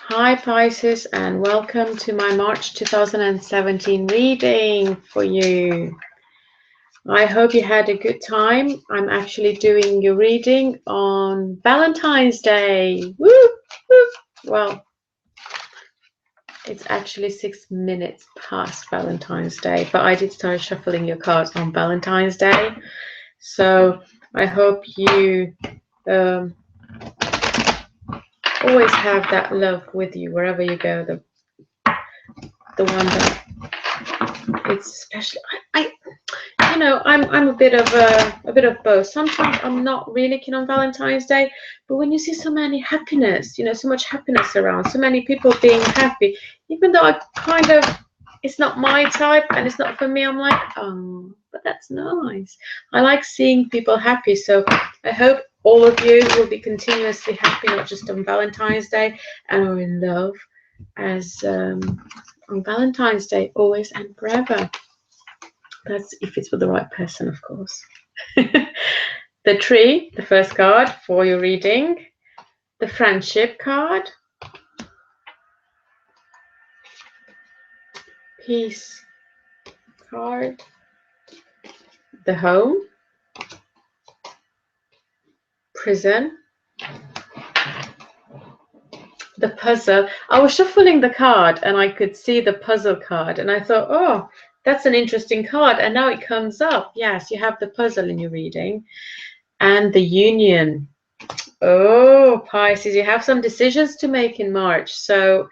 Hi Pisces, and welcome to my March 2017 reading for you. I hope you had a good time. I'm actually doing your reading on Valentine's Day. Woo! Woo! Well, it's actually 6 minutes past Valentine's Day, but I did start shuffling your cards on Valentine's Day. So I hope you always have that love with you wherever you go. The one that it's especially I'm a bit of both. Sometimes I'm not really keen on Valentine's Day, but when you see so many happiness, so much happiness around, so many people being happy, even though it's not my type and it's not for me, I'm like, oh, but that's nice. I like seeing people happy, so I hope all of you will be continuously happy, not just on Valentine's Day, and are in love as on Valentine's Day, always and forever. That's if it's for the right person, of course. The tree, the first card for your reading. The friendship card. Peace card. The home. Prison. The puzzle. I was shuffling the card and I could see the puzzle card and I thought, oh, that's an interesting card. And now it comes up. Yes, you have the puzzle in your reading. And the union. Oh, Pisces, you have some decisions to make in March. So,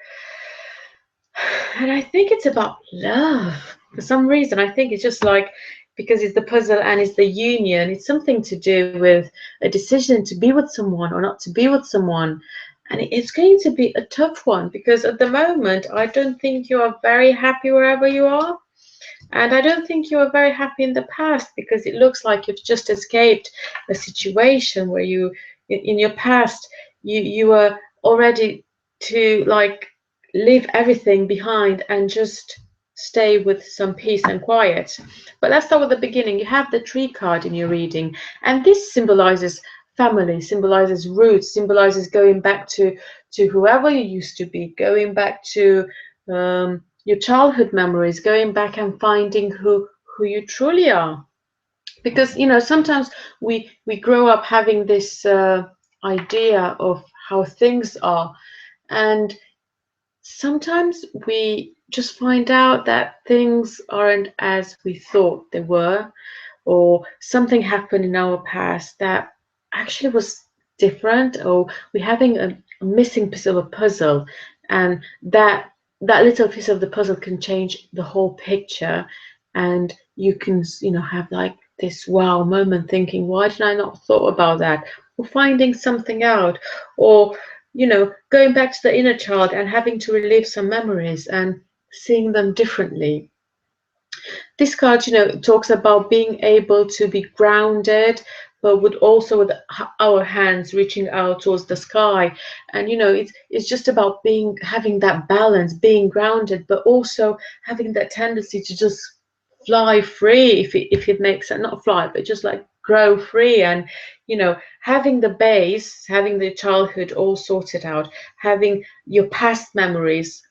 and I think it's about love. For some reason, I think it's just like, because it's the puzzle and it's the union, it's something to do with a decision to be with someone or not to be with someone. And it's going to be a tough one because at the moment, I don't think you are very happy wherever you are. And I don't think you were very happy in the past because it looks like you've just escaped a situation where in your past, you were already to like leave everything behind and just stay with some peace and quiet. But let's start with the beginning. You have the tree card in your reading, and this symbolizes family, symbolizes roots, symbolizes going back to whoever you used to be, going back to your childhood memories, going back and finding who you truly are. Because sometimes we grow up having this idea of how things are, and sometimes we just find out that things aren't as we thought they were, or something happened in our past that actually was different, or we're having a missing piece of a puzzle, and that little piece of the puzzle can change the whole picture, and you can have like this wow moment thinking, why did I not thought about that, or finding something out, or going back to the inner child and having to relive some memories and seeing them differently. This card, talks about being able to be grounded, but also with our hands reaching out towards the sky. And it's just about having that balance, being grounded, but also having that tendency to just fly free, if it makes sense. Not fly, but just like grow free, and having the base, having the childhood all sorted out, having your past memories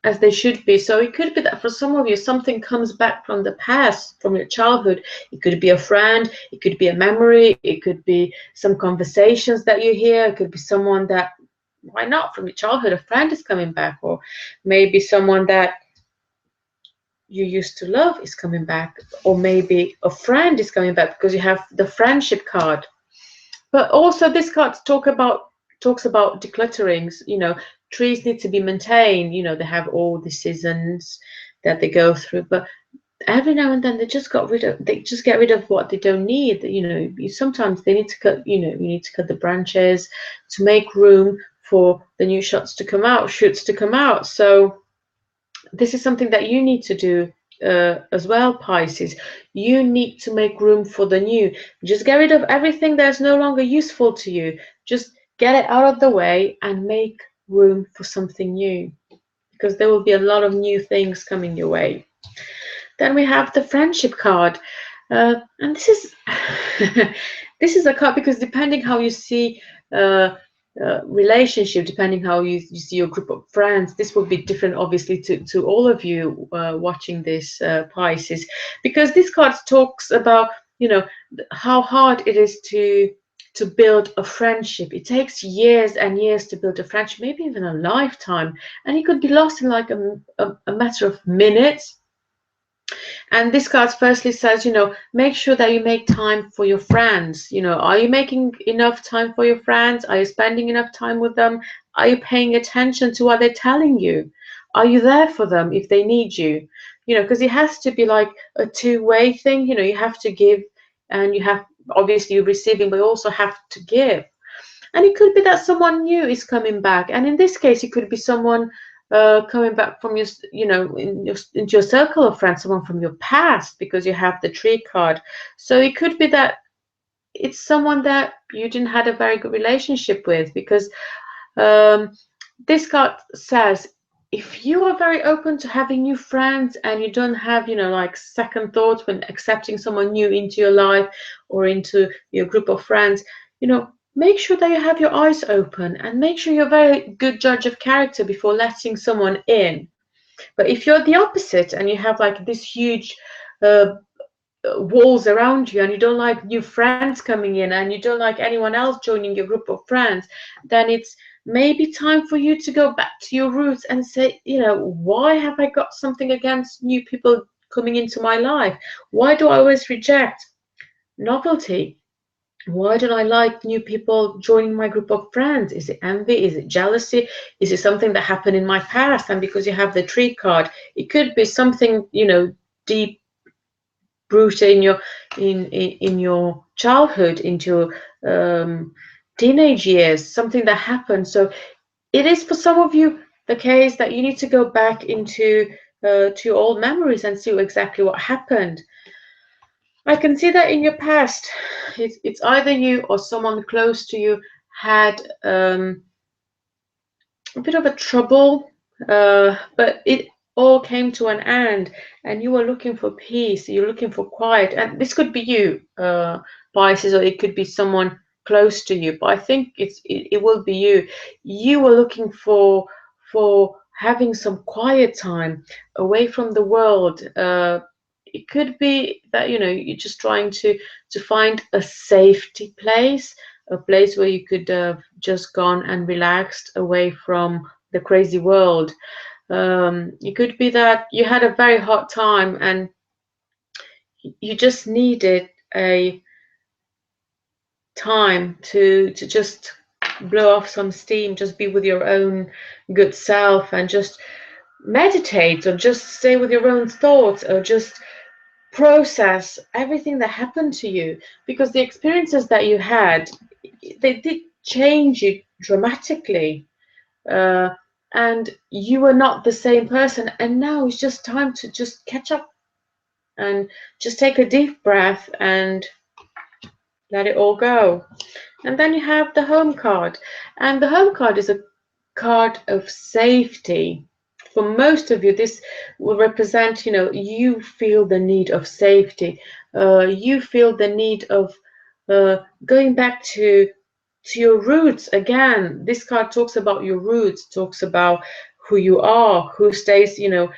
as they should be. So it could be that for some of you, something comes back from the past, from your childhood. It could be a friend, it could be a memory, it could be some conversations that you hear, it could be someone that, why not, from your childhood, a friend is coming back, or maybe someone that you used to love is coming back, or maybe a friend is coming back because you have the friendship card. But also this card talks about decluttering. Trees need to be maintained. They have all the seasons that they go through, but every now and then they just get rid of what they don't need. Sometimes they need to cut, you need to cut the branches to make room for the new shoots to come out. So this is something that you need to do as well, Pisces. You need to make room for the new. Just get rid of everything that's no longer useful to you. Just get it out of the way and make room for something new, because there will be a lot of new things coming your way. Then we have the friendship card, and this is this is a card because depending how you see relationship, depending how you see your group of friends. This will be different, obviously, to all of you watching this, Pisces, because this card talks about, you know, how hard it is to build a friendship. It takes years and years to build a friendship, maybe even a lifetime, and it could be lost in like a matter of minutes. And this card firstly says, you know, make sure that you make time for your friends. You know, are you making enough time for your friends? Are you spending enough time with them? Are you paying attention to what they're telling you? Are you there for them if they need you? You know, because it has to be like a two-way thing. You know, you have to give, and you have, obviously you're receiving, but you also have to give. And it could be that someone new is coming back, and in this case it could be someone coming back from your, you know, into your circle of friends, someone from your past, because you have the tree card. So it could be that it's someone that you didn't had a very good relationship with, because this card says, if you are very open to having new friends and you don't have, you know, like second thoughts when accepting someone new into your life or into your group of friends, you know, make sure that you have your eyes open, and make sure you're a very good judge of character before letting someone in. But if you're the opposite and you have like this huge uh, walls around you, and you don't like new friends coming in, and you don't like anyone else joining your group of friends, then it's maybe time for you to go back to your roots and say, you know, why have I got something against new people coming into my life? Why do I always reject novelty? Why don't I like new people joining my group of friends? Is it envy? Is it jealousy? Is it something that happened in my past? And because you have the tree card, it could be something, you know, deep rooted in your in your childhood, into your teenage years, something that happened. So it is for some of you the case that you need to go back into to your old memories and see exactly what happened. I can see that in your past, it's either you or someone close to you had a bit of a trouble, but it all came to an end, and you were looking for peace, you're looking for quiet. And this could be you, Pisces, or it could be someone close to you, but I think it will be you. You were looking for having some quiet time away from the world. It could be that, you know, you're just trying to find a safety place, a place where you could just gone and relaxed away from the crazy world. It could be that you had a very hard time and you just needed a time to just blow off some steam, just be with your own good self, and just meditate, or just stay with your own thoughts, or just process everything that happened to you, because the experiences that you had, they did change you dramatically, uh, and you were not the same person, and now it's just time to just catch up and just take a deep breath and let it all go. And then you have the home card, and the home card is a card of safety. For most of you, this will represent, you know, you feel the need of safety. You feel the need of going back to your roots again. This card talks about your roots, talks about who you are, who stays, you know,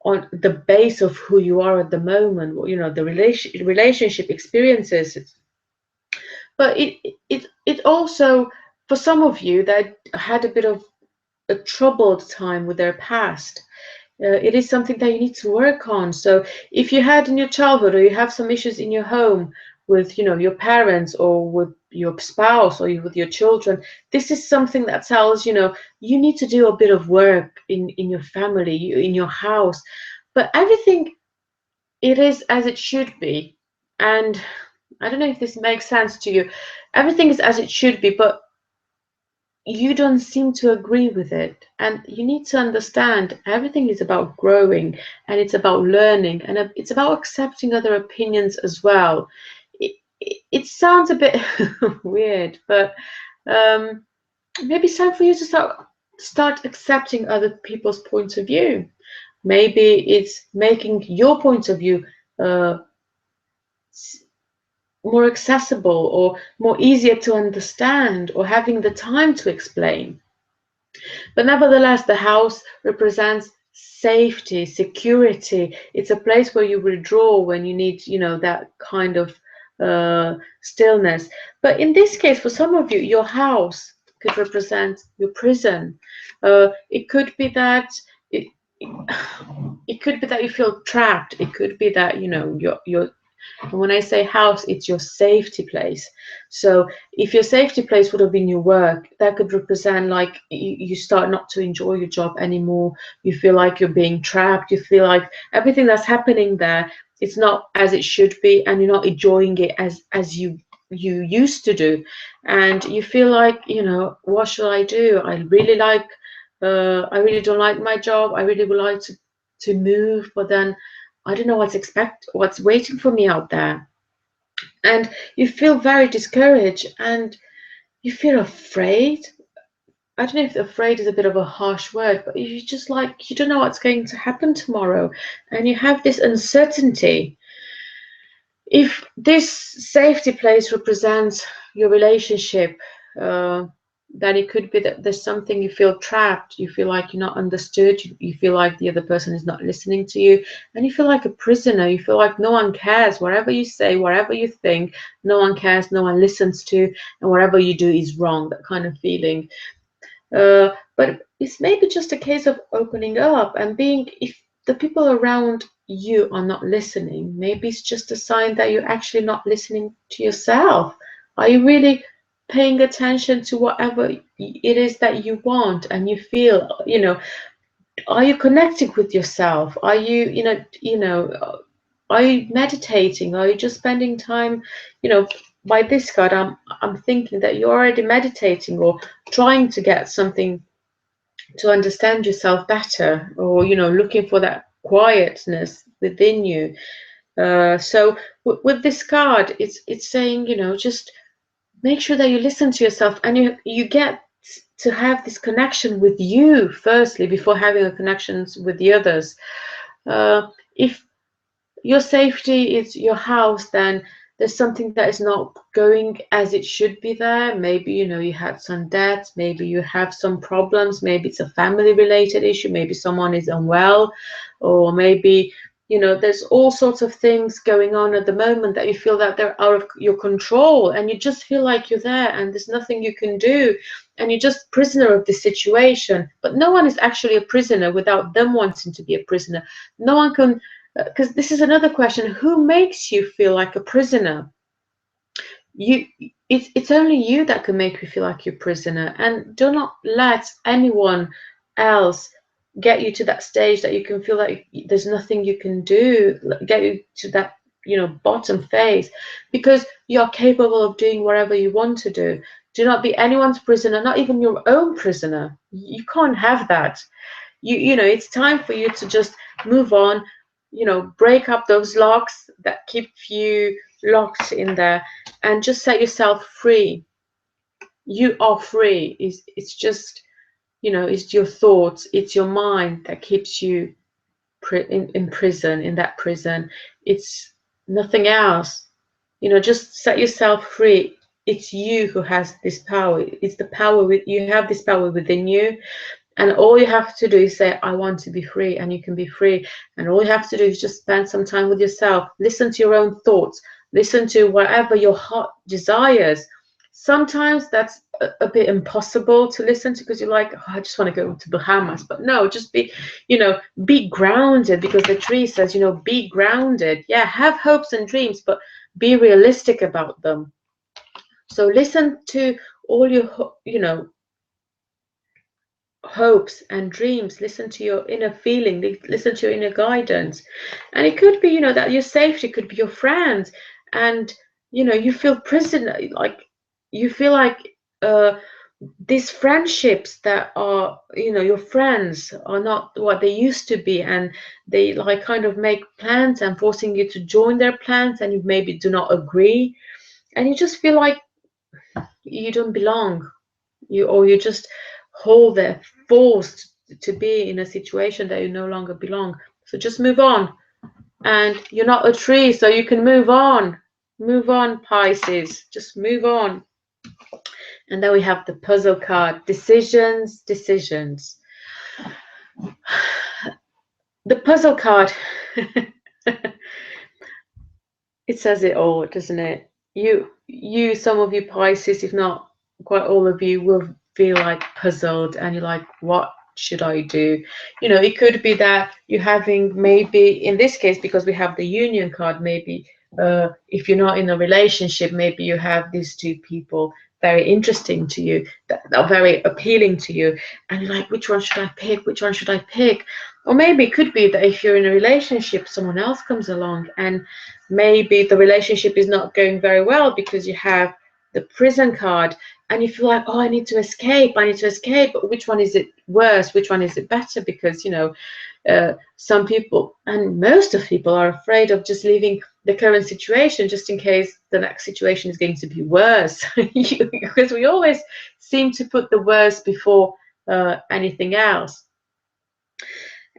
on the base of who you are at the moment. You know, the relationship experiences. But it also, for some of you that had a bit of a troubled time with their past, it is something that you need to work on. So if you had in your childhood, or you have some issues in your home with, you know, your parents, or with your spouse, or with your children, this is something that tells, you know, you need to do a bit of work in your family, in your house. But everything, it is as it should be. And I don't know if this makes sense to you. Everything is as it should be, but you don't seem to agree with it. And you need to understand everything is about growing, and it's about learning, and it's about accepting other opinions as well. It sounds a bit weird, but maybe it's time for you to start accepting other people's points of view. Maybe it's making your point of view uh, more accessible or more easier to understand or having the time to explain. But nevertheless, the house represents safety, security. It's a place where you withdraw when you need, that kind of stillness. But in this case, for some of you, your house could represent your prison. It could be that it, it could be that you feel trapped. It could be that you're and when I say house, it's your safety place. So if your safety place would have been your work, that could represent like you start not to enjoy your job anymore. You feel like you're being trapped. You feel like everything that's happening there, it's not as it should be, and you're not enjoying it as you used to do. And you feel like, what should I do? I really don't like my job. I really would like to move, but then I don't know what's waiting for me out there. And you feel very discouraged and you feel afraid. I don't know if afraid is a bit of a harsh word, but you just like, you don't know what's going to happen tomorrow. And you have this uncertainty. If this safety place represents your relationship, then it could be that there's something you feel trapped, you feel like you're not understood, you feel like the other person is not listening to you, and you feel like a prisoner. You feel like no one cares. Whatever you say, whatever you think, no one cares, no one listens to, and whatever you do is wrong, that kind of feeling. But it's maybe just a case of opening up and being, if the people around you are not listening, maybe it's just a sign that you're actually not listening to yourself. Are you really paying attention to whatever it is that you want and you feel, are you connected with yourself? Are you, are you meditating? Are you just spending time, by this card, I'm thinking that you're already meditating or trying to get something to understand yourself better, or looking for that quietness within you. So with this card, it's saying, just make sure that you listen to yourself and you get to have this connection with you firstly before having a connections with the others. If your safety is your house, then there's something that is not going as it should be there. Maybe you had some debt, maybe you have some problems, maybe it's a family related issue, maybe someone is unwell, or maybe there's all sorts of things going on at the moment that you feel that they're out of your control, and you just feel like you're there and there's nothing you can do, and you're just prisoner of the situation. But no one is actually a prisoner without them wanting to be a prisoner. No one can, because this is another question: who makes you feel like a prisoner? It's only you that can make you feel like you're a prisoner, and do not let anyone else get you to that stage that you can feel like there's nothing you can do, get you to that bottom phase, because you're capable of doing whatever you want to do. Do not be anyone's prisoner, not even your own prisoner. You can't have that. It's time for you to just move on, break up those locks that keep you locked in there, and just set yourself free. You are free. It's just, it's your thoughts, it's your mind that keeps you in prison, in that prison. It's nothing else. Just set yourself free. It's you who has this power. It's the power you have this power within you. And all you have to do is say, I want to be free, and you can be free. And all you have to do is just spend some time with yourself. Listen to your own thoughts. Listen to whatever your heart desires. Sometimes that's a bit impossible to listen to, because you're like, oh, I just want to go to Bahamas. But no, just be grounded, because the tree says, be grounded. Yeah, have hopes and dreams, but be realistic about them. So listen to all your, hopes and dreams. Listen to your inner feeling, listen to your inner guidance. And it could be that your safety could be your friends, and you feel prisoner, like you feel like these friendships that are your friends are not what they used to be, and they like kind of make plans and forcing you to join their plans, and you maybe do not agree, and you just feel like you don't belong. You just hold there, forced to be in a situation that you no longer belong. So just move on. And you're not a tree, so you can move on. Move on, Pisces. Just move on. And then we have the puzzle card. Decisions, decisions. The puzzle card. It says it all, doesn't it? You, some of you Pisces, if not quite all of you, will feel like puzzled, and you're like, what should I do? You know, it could be that you're having, maybe in this case, because we have the union card, maybe if you're not in a relationship, maybe you have these two people very interesting to you, that are very appealing to you, and you're like, which one should I pick? Which one should I pick? Or maybe it could be that if you're in a relationship, someone else comes along, and maybe the relationship is not going very well because you have the prison card, and you feel like, oh, I need to escape, but which one is it worse? Which one is it better? Because, you know, some people, and most of people, are afraid of just leaving the current situation just in case the next situation is going to be worse. Because we always seem to put the worst before anything else.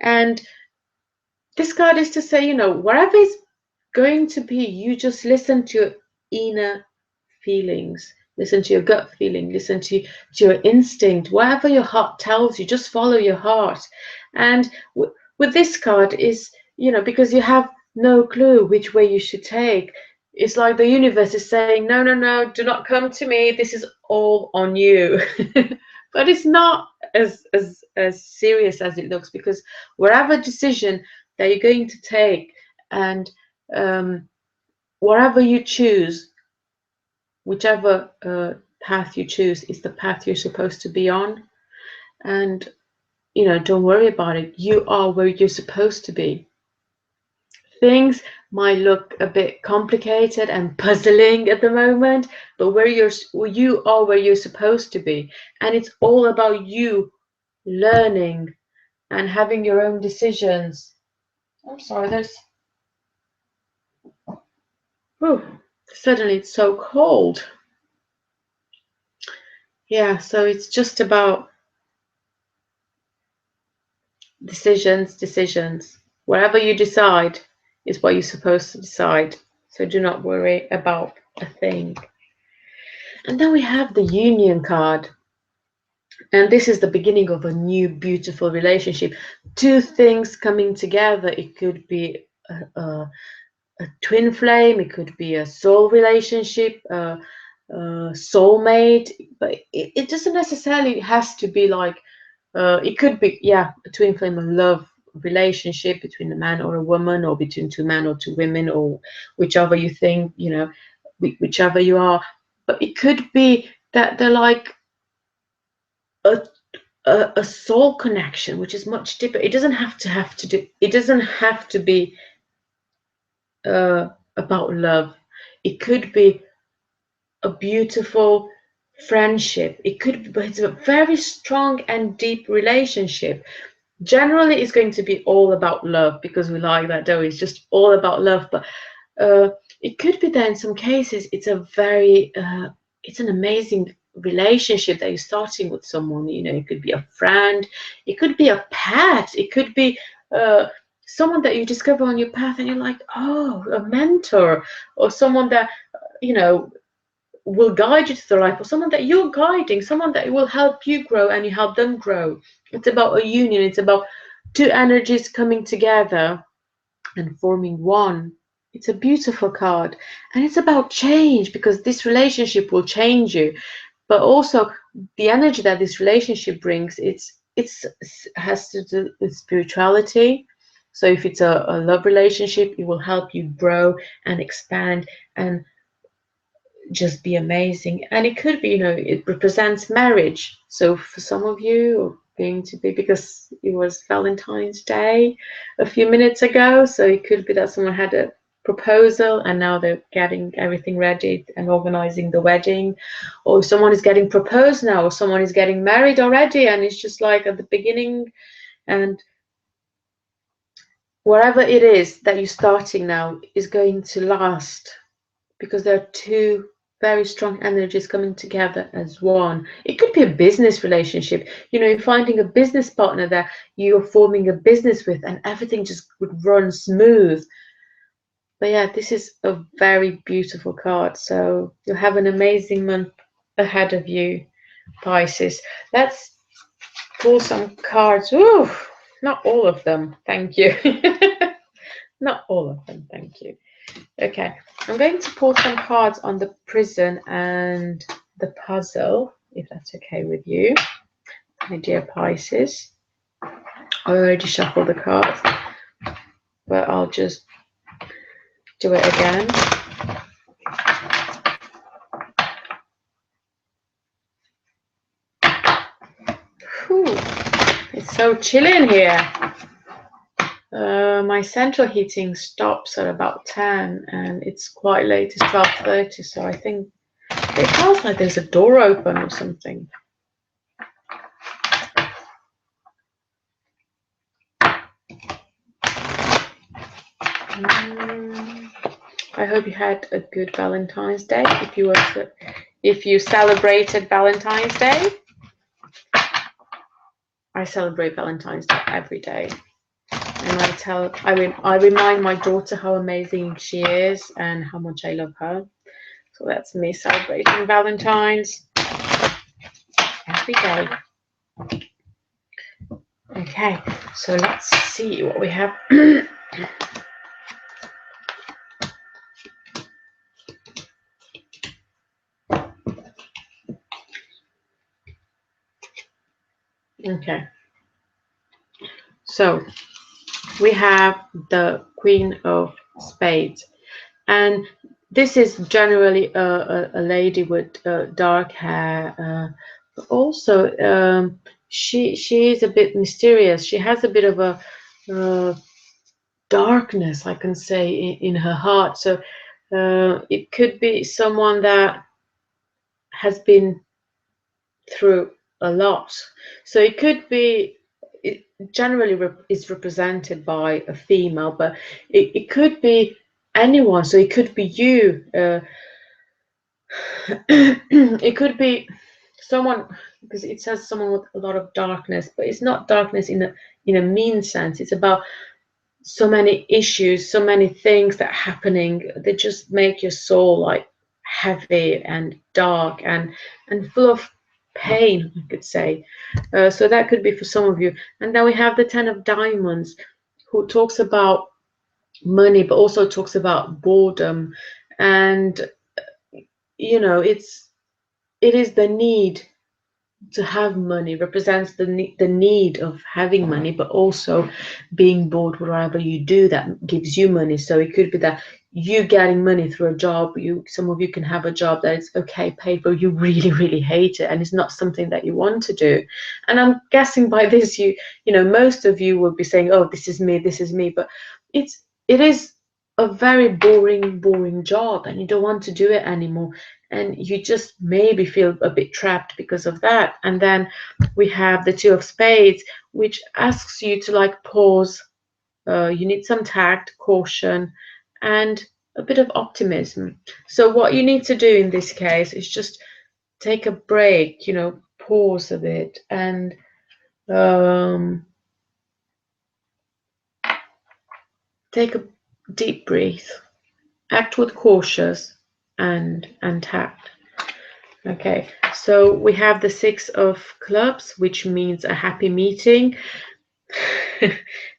And this card is to say, you know, whatever is going to be, you just listen to your inner feelings, listen to your gut feeling, listen to your instinct, whatever your heart tells you, just follow your heart. And with this card is, you know, because you have no clue which way you should take, it's like the universe is saying, no, no, no, do not come to me, this is all on you. But it's not as serious as it looks, because whatever decision that you're going to take, and whatever you choose, whichever path you choose, is the path you're supposed to be on. And, you know, don't worry about it. You are where you're supposed to be. Things might look a bit complicated and puzzling at the moment, but you are where you're supposed to be. And it's all about you learning and having your own decisions. I'm sorry, there's... Whew, suddenly it's so cold. Yeah, so it's just about decisions, decisions. Whatever you decide is what you're supposed to decide. So do not worry about a thing. And then we have the union card. And this is the beginning of a new, beautiful relationship. Two things coming together. It could be a twin flame. It could be a soul relationship, soulmate. But it doesn't necessarily has to be like, it could be, yeah, a twin flame of love relationship between a man or a woman, or between two men or two women, or whichever you think, you know, whichever you are. But it could be that they're like a soul connection, which is much deeper. It doesn't have to do. It doesn't have to be about love. It could be a beautiful friendship. It could be, but it's a very strong and deep relationship. Generally, it's going to be all about love, because we like that, don't we? It's just all about love. But it could be that in some cases it's a very it's an amazing relationship that you're starting with someone. You know, it could be a friend, it could be a pet, it could be someone that you discover on your path and you're like, oh, a mentor, or someone that, you know, will guide you to the life, or someone that you're guiding, someone that will help you grow and you help them grow. It's about a union. It's about two energies coming together and forming one. It's a beautiful card, and it's about change, because this relationship will change you, but also the energy that this relationship brings, it has to do with spirituality. So if it's a love relationship, it will help you grow and expand and just be amazing. And it could be, you know, it represents marriage. So for some of you, going to be, because it was Valentine's Day a few minutes ago, so it could be that someone had a proposal and now they're getting everything ready and organizing the wedding, or someone is getting proposed now, or someone is getting married already, and it's just like at the beginning. And whatever it is that you're starting now is going to last, because there are two very strong energies coming together as one. It could be a business relationship. You know, you're finding a business partner that you're forming a business with, and everything just would run smooth. But yeah, this is a very beautiful card. So you'll have an amazing month ahead of you, Pisces. Let's pull some cards. Ooh, not all of them. Thank you. Not all of them. Thank you. Okay, I'm going to pull some cards on the prison and the puzzle, if that's okay with you, my dear Pisces. I already shuffled the cards, but I'll just do it again. Whew, it's so chilly in here. My central heating stops at about 10 and it's quite late, it's 12:30, so I think it feels like there's a door open or something. I hope you had a good Valentine's Day. If you celebrated Valentine's Day, I celebrate Valentine's Day every day, and I remind my daughter how amazing she is and how much I love her. So that's me celebrating Valentine's every day. Okay, so let's see what we have. Okay, so we have the Queen of Spades, and this is generally a lady with dark hair, but also she is a bit mysterious. She has a bit of a darkness, I can say, in her heart. So it could be someone that has been through a lot. So it could be, it generally is represented by a female, but it could be anyone. So it could be you. It could be someone, because it says someone with a lot of darkness, but it's not darkness in a mean sense. It's about so many issues, so many things that are happening that just make your soul like heavy and dark and full of pain, I could say. So that could be for some of you. And then we have the 10 of Diamonds, who talks about money, but also talks about boredom. And it is the need to have money, represents the need of having money, but also being bored wherever you do that gives you money. So it could be that you getting money through a job. Some of you can have a job that is okay paid, but you really hate it and it's not something that you want to do. And I'm guessing by this most of you will be saying, oh, this is me, but it is a very boring job and you don't want to do it anymore, and you just maybe feel a bit trapped because of that. And then we have the 2 of Spades, which asks you to like pause. You need some tact, caution, and a bit of optimism. So what you need to do in this case is just take a break, pause a bit, and take a deep breath, act with cautious and tact. Okay, so we have the 6 of Clubs, which means a happy meeting.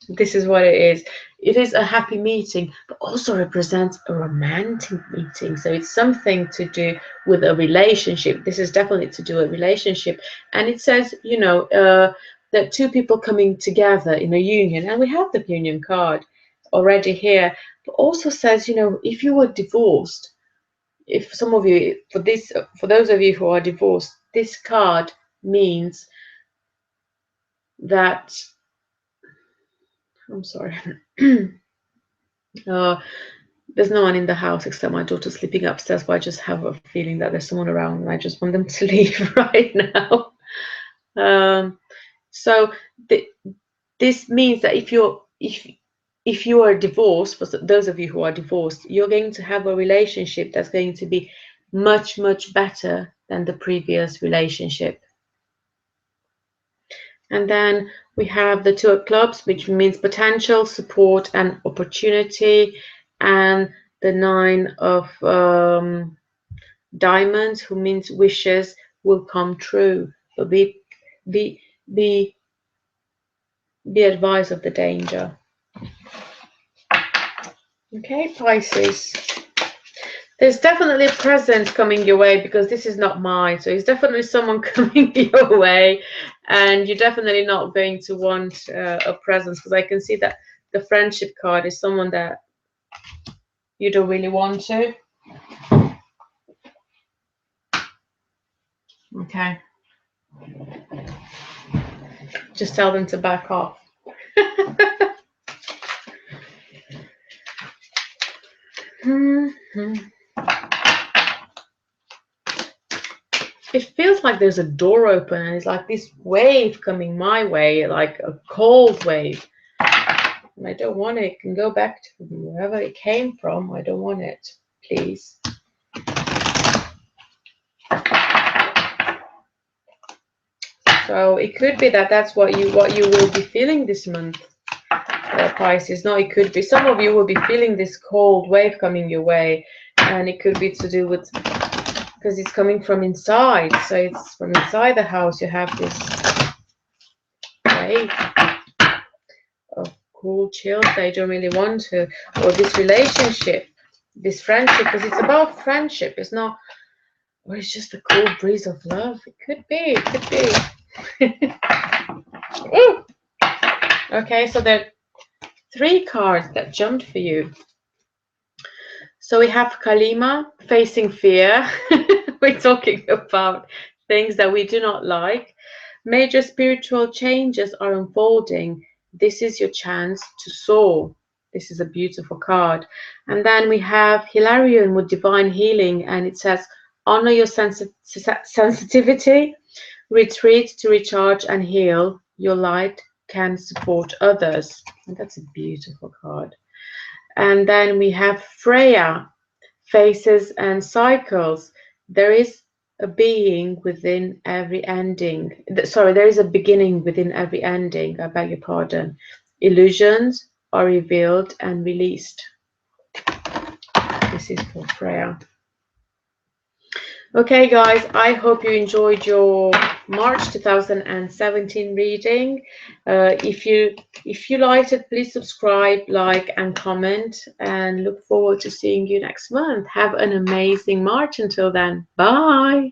This is what it is. It is a happy meeting, but also represents a romantic meeting. So it's something to do with a relationship. This is definitely to do with a relationship. And it says, that 2 people coming together in a union. And we have the union card already here, but also says, if you were divorced, if some of you, for those of you who are divorced, this card means that, I'm sorry, there's no one in the house except my daughter sleeping upstairs, but I just have a feeling that there's someone around and I just want them to leave right now. So this means that if you are divorced, for those of you who are divorced, you're going to have a relationship that's going to be much better than the previous relationship. And then we have the 2 of Clubs, which means potential, support, and opportunity. and the 9 of diamonds, who means wishes will come true. So be advised of the danger. Okay, Pisces. There's definitely a present coming your way, because this is not mine. So it's definitely someone coming your way, and you're definitely not going to want a present, because I can see that the friendship card is someone that you don't really want to. Okay. Just tell them to back off. It feels like there's a door open, and it's like this wave coming my way, like a cold wave. And I don't want it. It can go back to wherever it came from. I don't want it, please. So it could be that that's what you will be feeling this month, Pisces. No, it could be some of you will be feeling this cold wave coming your way, and it could be to do with, because it's coming from inside. So it's from inside the house. You have this wave of cool chills that you don't really want to, or this relationship, this friendship, because it's about friendship. It's not, or it's just a cool breeze of love. It could be. It could be. Okay, so there are 3 cards that jumped for you. So we have Kalima, facing fear. We're talking about things that we do not like. Major spiritual changes are unfolding. This is your chance to soar. This is a beautiful card. And then we have Hilarion with divine healing, and it says, honor your sensitivity, retreat to recharge and heal. Your light can support others. And that's a beautiful card. And then we have Freya, phases and cycles. There is a being within every ending. Sorry, there is a beginning within every ending. I beg your pardon. Illusions are revealed and released. This is for Freya. Okay, guys, I hope you enjoyed your March 2017 reading. If you liked it, please subscribe, like, and comment, and look forward to seeing you next month. Have an amazing March until then. Bye.